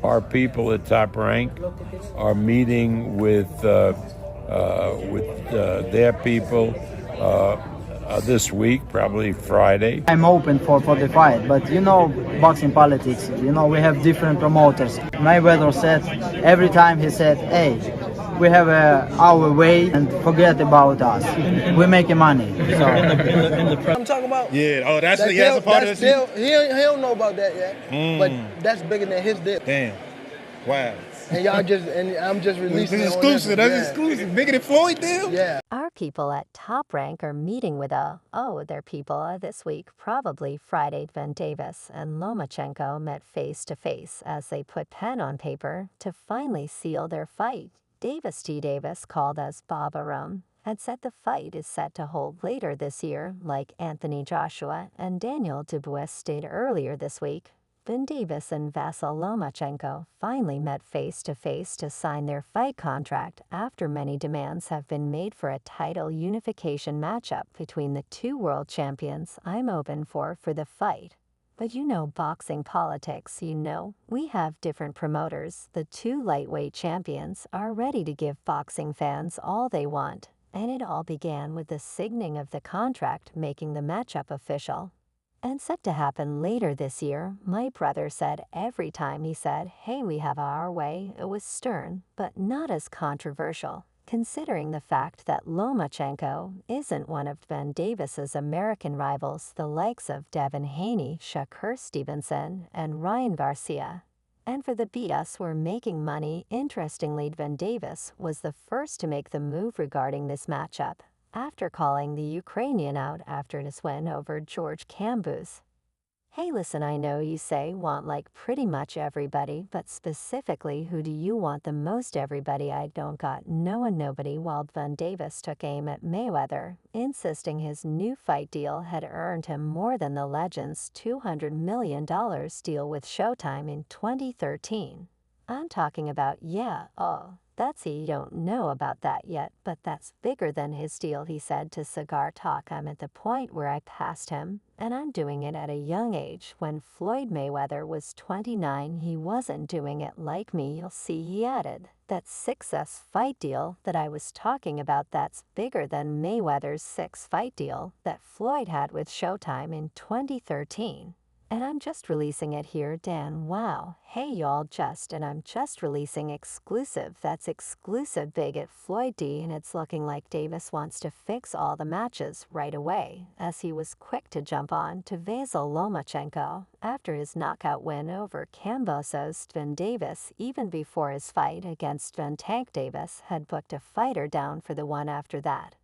our people at Top Rank are meeting with their people this week, probably Friday. I'm open for the fight, but you know boxing politics. You know we have different promoters. Mayweather said every time he said, "Hey, we have our way and forget about us. We're making money." So I'm talking about. Yeah. Oh, that's a part of deal. it. He don't know about that yet. But that's bigger than his deal. Damn. Wow. And I'm just releasing This is it on exclusive. that. That's exclusive. Bigger than Floyd deal? Yeah. Our people at Top Rank are meeting with their people this week, probably Friday. Van Davis and Lomachenko met face to face as they put pen on paper to finally seal their fight. Davis T. Davis, called as Bob Arum, had said the fight is set to hold later this year, like Anthony Joshua and Daniel Dubois stated earlier this week. Van Davis and Vasiliy Lomachenko finally met face-to-face to sign their fight contract after many demands have been made for a title unification matchup between the two world champions. I'm open for the fight. But you know boxing politics, we have different promoters. The two lightweight champions are ready to give boxing fans all they want. And it all began with the signing of the contract making the matchup official. And set to happen later this year, my brother said every time he said, "Hey, we have our way," it was stern, but not as controversial, considering the fact that Lomachenko isn't one of Van Davis's American rivals, the likes of Devin Haney, Shakur Stevenson, and Ryan Garcia. And for the beat us were making money, interestingly, Van Davis was the first to make the move regarding this matchup, after calling the Ukrainian out after his win over George Kambuz. Hey, listen, I know you say want like pretty much everybody, but specifically who do you want the most? Everybody. I don't got no one nobody. While Van Davis took aim at Mayweather, insisting his new fight deal had earned him more than the legend's $200 million deal with Showtime in 2013. I'm talking about, that's you don't know about that yet, but that's bigger than his deal, he said to Cigar Talk. I'm at the point where I passed him, and I'm doing it at a young age. When Floyd Mayweather was 29, he wasn't doing it like me. You'll see, he added. That 6S fight deal that I was talking about, that's bigger than Mayweather's 6-fight deal that Floyd had with Showtime in 2013. And I'm just releasing it here, Dan. Wow. Hey, y'all, I'm just releasing exclusive. That's exclusive big at Floyd D, and it's looking like Davis wants to fix all the matches right away, as he was quick to jump on to Vasiliy Lomachenko after his knockout win over Kambosos. Van Davis, even before his fight against Van Tank Davis, had booked a fighter down for the one after that.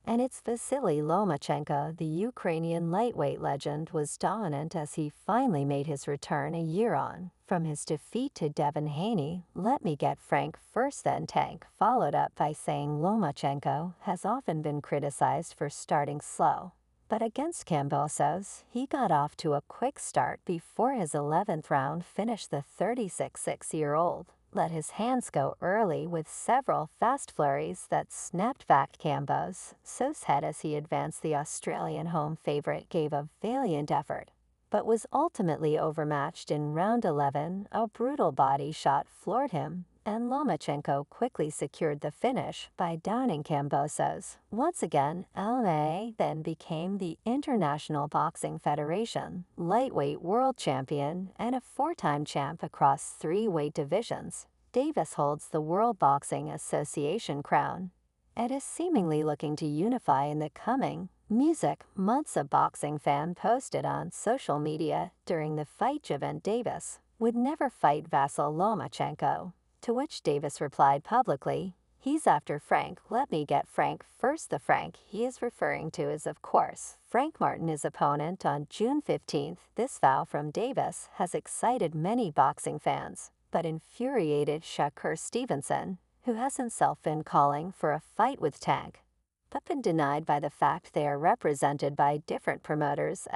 And it's Vasiliy Lomachenko, the Ukrainian lightweight legend, was dominant as he finally made his return a year on. From his defeat to Devin Haney, let me get frank first then Tank, followed up by saying Lomachenko has often been criticized for starting slow. But against Kambosos, he got off to a quick start before his 11th round finished. The 36-year-old let his hands go early with several fast flurries that snapped back Kambosos' head as he advanced. The Australian home favorite gave a valiant effort, but was ultimately overmatched in round 11. A brutal body shot floored him, and Lomachenko quickly secured the finish by downing Kambosos. Once again, LMA then became the International Boxing Federation lightweight world champion and a 4-time champ across 3 weight divisions. Davis holds the World Boxing Association crown and is seemingly looking to unify in the coming months. A boxing fan posted on social media during the fight Gervonta Davis would never fight Vasiliy Lomachenko, to which Davis replied publicly, "He's after Frank. Let me get Frank first." The Frank he is referring to is, of course, Frank Martin, his opponent on June 15th. This vow from Davis has excited many boxing fans, but infuriated Shakur Stevenson, who has himself been calling for a fight with Tank, but been denied by the fact they are represented by different promoters.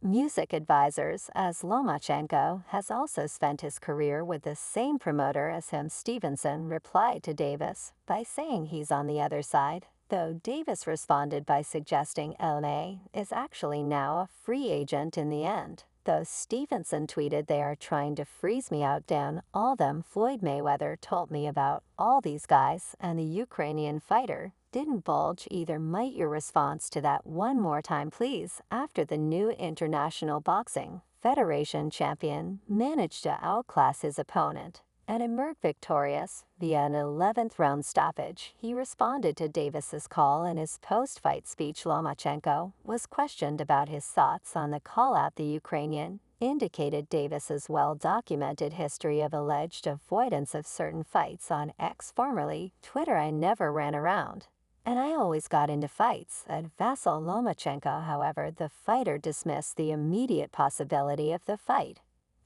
Music advisors, as Lomachenko has also spent his career with the same promoter as him. Stevenson replied to Davis by saying he's on the other side, though Davis responded by suggesting LMA is actually now a free agent in the end. though Stevenson tweeted, "They are trying to freeze me out, Dan. All them Floyd Mayweather told me about all these guys, and the Ukrainian fighter didn't bulge either." Might your response to that one more time, please? After the new International Boxing Federation champion managed to outclass his opponent and emerged victorious via an 11th round stoppage, he responded to Davis's call. In his post-fight speech, Lomachenko was questioned about his thoughts on the call-out. The Ukrainian indicated Davis's well-documented history of alleged avoidance of certain fights on X, formerly Twitter. "I never ran around, and I always got into fights," said Vasiliy Lomachenko. However, the fighter dismissed the immediate possibility of the fight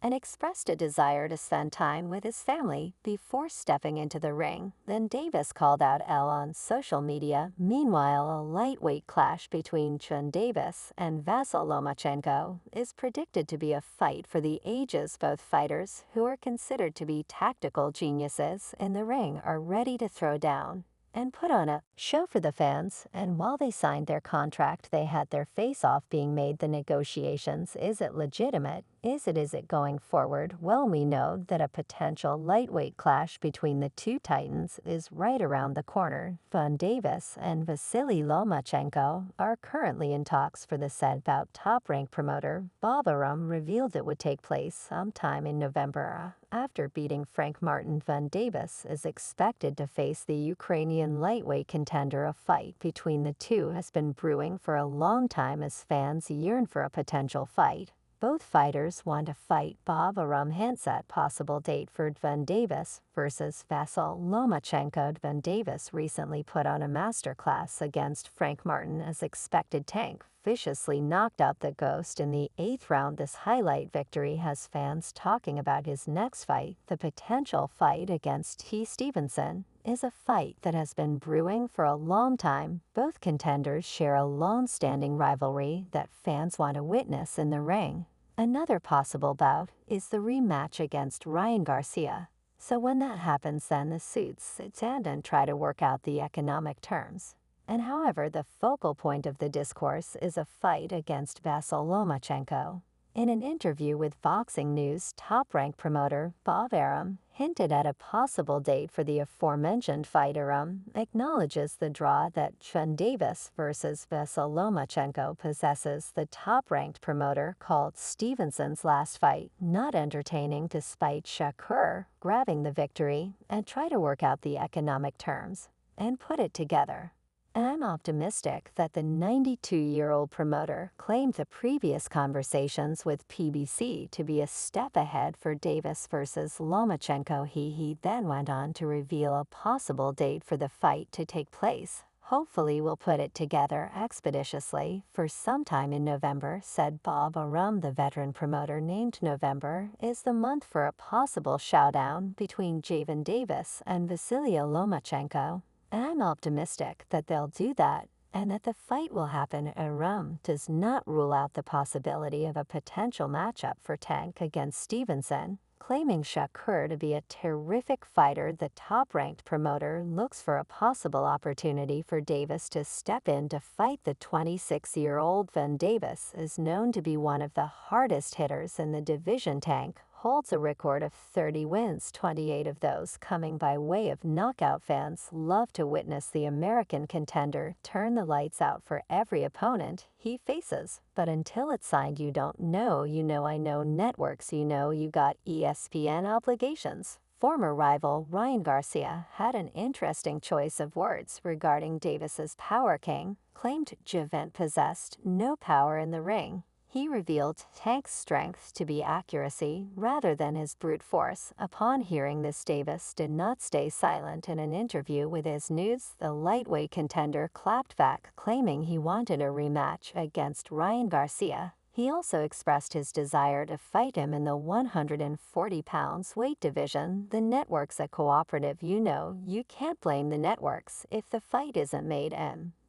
and expressed a desire to spend time with his family before stepping into the ring. Then Davis called out L on social media. Meanwhile, a lightweight clash between Davis and Vasiliy Lomachenko is predicted to be a fight for the ages. Both fighters, who are considered to be tactical geniuses in the ring, are ready to throw down and put on a show for the fans. And while they signed their contract, they had their face-off being made. The negotiations, is it legitimate? Is it going forward? Well, we know that a potential lightweight clash between the two titans is right around the corner. Davis and Vasiliy Lomachenko are currently in talks for the said bout. Top-ranked promoter Bob Arum revealed it would take place sometime in November. After beating Frank Martin, Davis is expected to face the Ukrainian lightweight contender. A fight between the two has been brewing for a long time as fans yearn for a potential fight. Both fighters want to fight. Bob Arum hints at possible date for Davis versus Vasiliy Lomachenko. Davis recently put on a masterclass against Frank Martin as expected. Tank viciously knocked out the Ghost in the 8th round. This highlight victory has fans talking about his next fight. The potential fight against T. Stevenson is a fight that has been brewing for a long time. Both contenders share a long-standing rivalry that fans want to witness in the ring. Another possible bout is the rematch against Ryan Garcia. So when that happens, then the suits sit down and try to work out the economic terms. And however, the focal point of the discourse is a fight against Vasiliy Lomachenko. In an interview with Boxing News, top-ranked promoter Bob Arum hinted at a possible date for the aforementioned fight. Arum acknowledges the draw that Davis versus Vasiliy Lomachenko possesses. The top-ranked promoter called Stevenson's last fight not entertaining, despite Shakur grabbing the victory, and try to work out the economic terms and put it together. And I'm optimistic that the 92-year-old promoter claimed the previous conversations with PBC to be a step ahead for Davis versus Lomachenko. He then went on to reveal a possible date for the fight to take place. "Hopefully we'll put it together expeditiously for sometime in November," said Bob Arum. The veteran promoter named November is the month for a possible showdown between Gervonta Davis and Vasiliy Lomachenko. And I'm optimistic that they'll do that and that the fight will happen. Arum does not rule out the possibility of a potential matchup for Tank against Stevenson, claiming Shakur to be a terrific fighter. The top-ranked promoter looks for a possible opportunity for Davis to step in to fight the 26-year-old. Davis is known to be one of the hardest hitters in the division. Tank holds a record of 30 wins, 28 of those coming by way of knockout. Fans love to witness the American contender turn the lights out for every opponent he faces. But until it's signed, you don't know. I know networks, you got ESPN obligations. Former rival Ryan Garcia had an interesting choice of words regarding Davis's power king, claimed Gervonta possessed no power in the ring. He revealed Tank's strength to be accuracy rather than his brute force. Upon hearing this, Davis did not stay silent. In an interview with his News, the lightweight contender clapped back, claiming he wanted a rematch against Ryan Garcia. He also expressed his desire to fight him in the 140 pounds weight division. The network's a cooperative. You can't blame the networks if the fight isn't made.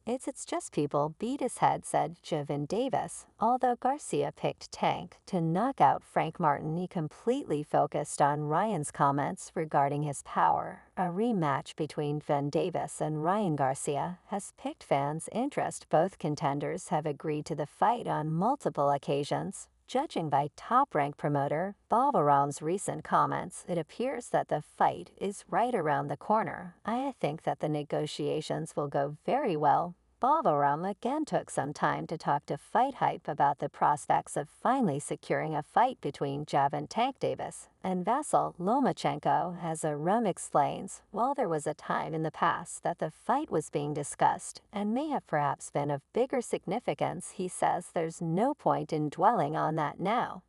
It's just people beat his head, said Gervonta Davis. Although Garcia picked Tank to knock out Frank Martin, he completely focused on Ryan's comments regarding his power. A rematch between Davis and Ryan Garcia has piqued fans' interest. Both contenders have agreed to the fight on multiple occasions. Judging by top-rank promoter Balaram's recent comments, it appears that the fight is right around the corner. I think that the negotiations will go very well. Balaram again took some time to talk to Fight Hype about the prospects of finally securing a fight between Gervonta Tank Davis and Vasiliy Lomachenko. As Arum explains, while there was a time in the past that the fight was being discussed and may have perhaps been of bigger significance, he says there's no point in dwelling on that now,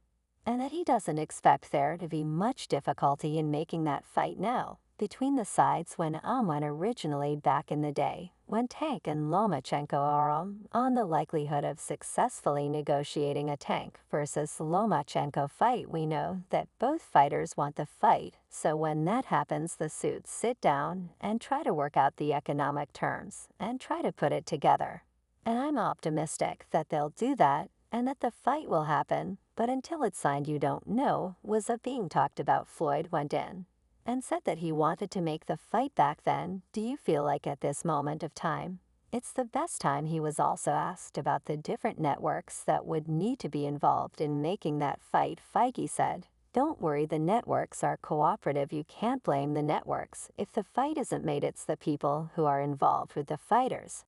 and that he doesn't expect there to be much difficulty in making that fight now between the sides when originally back in the day, when Tank and Lomachenko are on the likelihood of successfully negotiating a Tank versus Lomachenko fight. We know that both fighters want the fight, so when that happens, the suits sit down and try to work out the economic terms and try to put it together. And I'm optimistic that they'll do that and that the fight will happen, but until it's signed you don't know was being talked about. Floyd went in and said that he wanted to make the fight back then. Do you feel like at this moment of time, it's the best time? He was also asked about the different networks that would need to be involved in making that fight. Feige said, "Don't worry, the networks are cooperative. You can't blame the networks. If the fight isn't made, it's the people who are involved with the fighters.